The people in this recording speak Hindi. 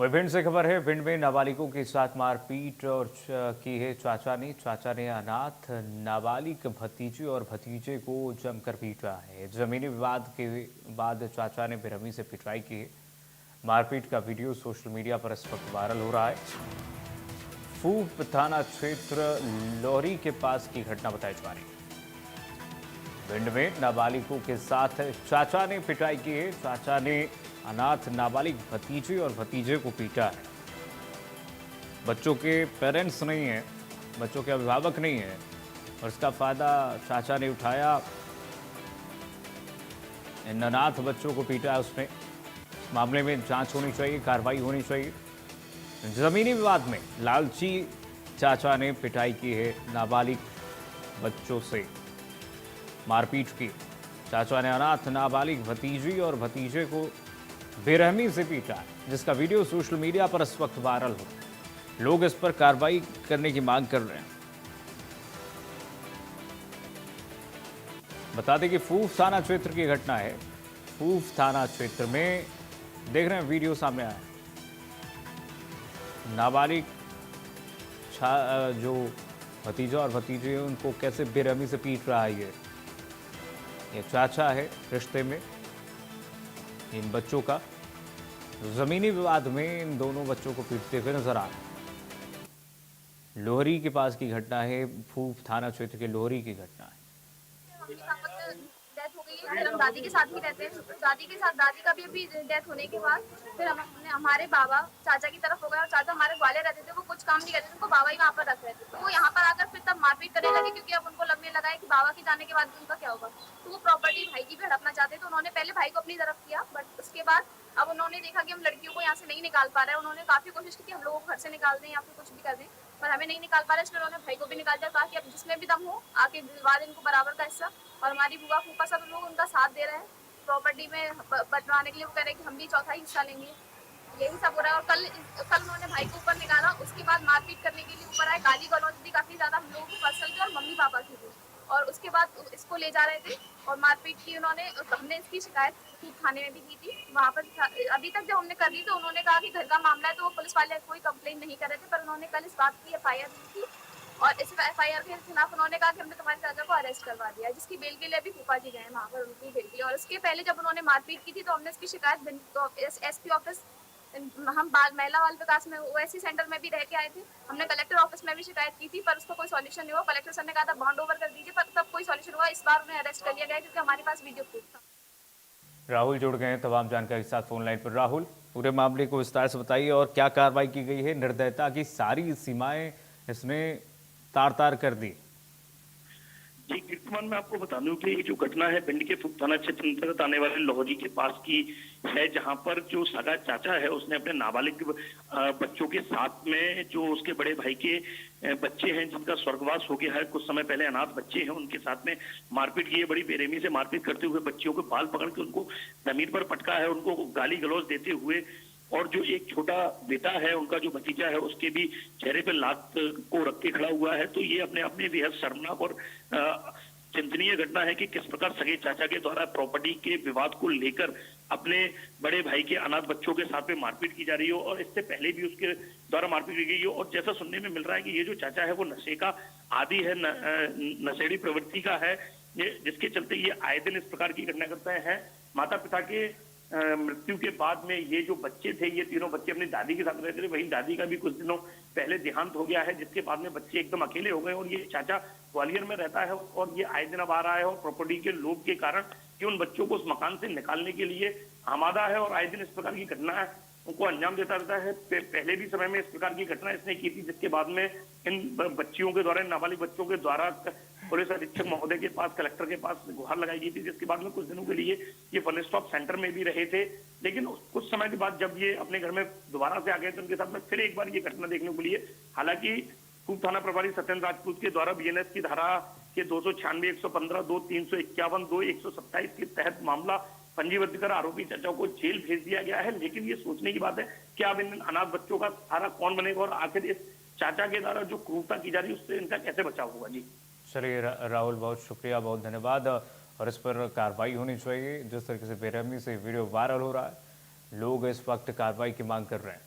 वहीं भिंड से खबर है। भिंड में नाबालिगों के साथ मारपीट की है चाचा ने अनाथ नाबालिग भतीजी और भतीजे को जमकर पीटा है। जमीनी विवाद के बाद चाचा ने बेरहमी से पिटाई की है। मारपीट का वीडियो सोशल मीडिया पर इस वक्त वायरल हो रहा है। फूप थाना क्षेत्र लोहरी के पास की घटना बताई जा रही है। भिंड में नाबालिगों के साथ चाचा ने पिटाई की है। चाचा ने अनाथ नाबालिग भतीजे और भतीजे को पीटा है। बच्चों के पेरेंट्स नहीं है, बच्चों के अभिभावक नहीं है और इसका फायदा चाचा ने उठाया। इन अनाथ बच्चों को पीटा है उसने। इस मामले में जांच होनी चाहिए, कार्रवाई होनी चाहिए। जमीनी विवाद में लालची चाचा ने पिटाई की है नाबालिग बच्चों से, मारपीट की। चाचा ने अनाथ नाबालिग भतीजी और भतीजे को बेरहमी से पीटा है, जिसका वीडियो सोशल मीडिया पर इस वक्त वायरल हो रहा है। लोग इस पर कार्रवाई करने की मांग कर रहे हैं। बता दें कि फूफ थाना क्षेत्र की घटना है। फूफ थाना क्षेत्र में देख रहे हैं, वीडियो सामने आया। नाबालिग जो भतीजा और भतीजे हैं उनको कैसे बेरहमी से पीट रहा है। ये चाचा है रिश्ते में इन बच्चों का। जमीनी विवाद में इन दोनों बच्चों को पीटते हुए नजर आ रहे। लोहरी के पास की घटना है। फूफ थाना क्षेत्र के लोहरी की घटना है। डेथ हो गई है। फिर हम दादी के साथ ही रहते हैं। दादी के साथ, दादी का भी अभी डेथ होने के बाद फिर हमने हमारे बाबा चाचा की तरफ हो गए और चाचा हमारे ग्वालियर रहते थे। वो कुछ काम नहीं करते थे, उनको बाबा ही वहाँ पर रख रहे थे। तो वो यहाँ पर आकर फिर तब मारपीट करने लगे, क्योंकि अब उनको लगने लगा है कि बाबा के जाने के बाद उनका क्या होगा। तो वो प्रॉपर्टी भाई की भी हड़पना चाहते। तो उन्होंने पहले भाई को अपनी तरफ किया, बट उसके बाद अब उन्होंने देखा कि हम लड़कियों को यहाँ से नहीं निकाल पा रहे हैं। उन्होंने काफी कोशिश की कि हम लोगों को घर से निकाल दें या फिर कुछ भी कर दें, पर हमें नहीं निकाल पा रहे। इसलिए उन्होंने भाई को भी निकाल दिया। कहा कि अब जिसमें भी दम हो आके दिलवा दें इनको बराबर का हिस्सा। और हमारी बुआ फूफा सब लोग उनका साथ दे रहे हैं प्रॉपर्टी में बंटवाने के लिए। वो कह रहे हैं कि हम भी चौथा हिस्सा लेंगे। यही सब हो रहा है। और कल उन्होंने भाई को ऊपर निकाला, उसके बाद मारपीट करने के लिए ऊपर आए। गाली गलौज भी काफी ज्यादा हम लोगों को पर्सनल की और मम्मी पापा की भी। और उसके बाद इसको ले जा रहे थे और मारपीट की उन्होंने। हमने इसकी शिकायत थाने में भी की थी। वहाँ पर अभी तक जब हमने कर दी तो उन्होंने कहा कि घर का मामला है, तो वो पुलिस वाले कोई कंप्लेन नहीं कर रहे थे। पर उन्होंने कल इस बात की FIR दी थी और इस FIR के खिलाफ उन्होंने कहा कि हमने तुम्हारे चाचा को अरेस्ट करवा दिया, जिसकी बेल के लिए अभी फूफा जी गए वहाँ पर उनकी बेल के लिए। और इसके पहले जब उन्होंने मारपीट की थी तो हमने इसकी शिकायत SP ऑफिस, हम बाल महिला बाल विकास में OSC सेंटर में भी रह के आए थे। हमने कलेक्टर ऑफिस में भी शिकायत की थी, पर उसका कोई सॉल्यूशन नहीं हुआ। कलेक्टर सर ने कहा था बॉन्ड ओवर कर दीजिए, पर तब कोई सॉल्यूशन हुआ। इस बार उन्हें अरेस्ट कर लिया गया क्योंकि हमारे पास वीडियो प्रूफ था। राहुल जुड़ गए हैं तमाम जानकारी के साथ फोन लाइन पर। राहुल, पूरे मामले को विस्तार से बताइए और क्या कार्रवाई की गई है। निर्दयता की सारी सीमाएं इसने तार तार कर दी। जी कीर्तिमान, मैं आपको बता दूं कि ये जो घटना है भिंड के फूप थाना क्षेत्र अंतर्गत आने वाले लोहरी के पास की है, जहां पर जो सगा चाचा है उसने अपने नाबालिग बच्चों के साथ में जो उसके बड़े भाई के बच्चे हैं जिनका स्वर्गवास हो गया है, कुछ समय पहले अनाथ बच्चे हैं, उनके साथ में मारपीट की है। बड़ी बेरहमी से मारपीट करते हुए बच्चियों को बाल पकड़ के उनको जमीन पर पटका है, उनको गाली गलौज देते हुए। और जो एक छोटा बेटा है उनका, जो भतीजा है, उसके भी चेहरे पे लात को रख के खड़ा हुआ है। तो ये अपने आप में बेहद शर्मनाक और चिंतनीय घटना है कि किस प्रकार सगे चाचा के द्वारा प्रॉपर्टी के विवाद को लेकर अपने बड़े भाई के अनाथ बच्चों के साथ में मारपीट की जा रही हो और इससे पहले भी उसके द्वारा मारपीट की गई हो। और जैसा सुनने में मिल रहा है कि ये जो चाचा है वो नशे का आदी है, नशेड़ी प्रवृत्ति का है, जिसके चलते ये आए दिन इस प्रकार की घटना करता है। माता पिता के मृत्यु के बाद में ये जो बच्चे थे, ये तीनों बच्चे अपनी दादी के साथ रहते थे। वहीं दादी का भी कुछ दिनों पहले देहांत हो गया है, जिसके बाद में बच्चे एकदम अकेले हो गए। और ये चाचा ग्वालियर में रहता है और ये आए दिन अब आ रहा है और प्रॉपर्टी के लोभ के कारण कि उन बच्चों को उस मकान से निकालने के लिए आमादा है और आए दिन इस प्रकार की घटना है उनको अंजाम देता रहता है। पहले भी समय में इस प्रकार की घटना इसने की थी, जिसके बाद में इन बच्चियों के द्वारा, नाबालिग बच्चों के द्वारा पुलिस अधीक्षक महोदय के पास, कलेक्टर के पास गुहार लगाई गई थी, जिसके बाद में कुछ दिनों के लिए ये वन स्टॉप सेंटर में भी रहे थे। लेकिन कुछ समय के बाद जब ये अपने घर में दोबारा से आ गए तो उनके साथ में फिर एक बार ये घटना देखने को लिए। हालांकि फूप थाना प्रभारी सत्येंद्र राजपूत के द्वारा BNS की धारा के 296, 115, 2, 351, 2, 127 के तहत मामला पंजीबद्ध कर आरोपी चाचा को जेल भेज दिया गया है। लेकिन ये सोचने की बात है कि अब इन अनाथ बच्चों का सहारा कौन बनेगा और आखिर इस चाचा के द्वारा जो क्रूरता की जा रही है उससे इनका कैसे बचाव होगा। जी चलिए राहुल, बहुत शुक्रिया, बहुत धन्यवाद। और इस पर कार्रवाई होनी चाहिए। जिस तरीके से बेरहमी से वीडियो वायरल हो रहा है, लोग इस वक्त कार्रवाई की मांग कर रहे हैं।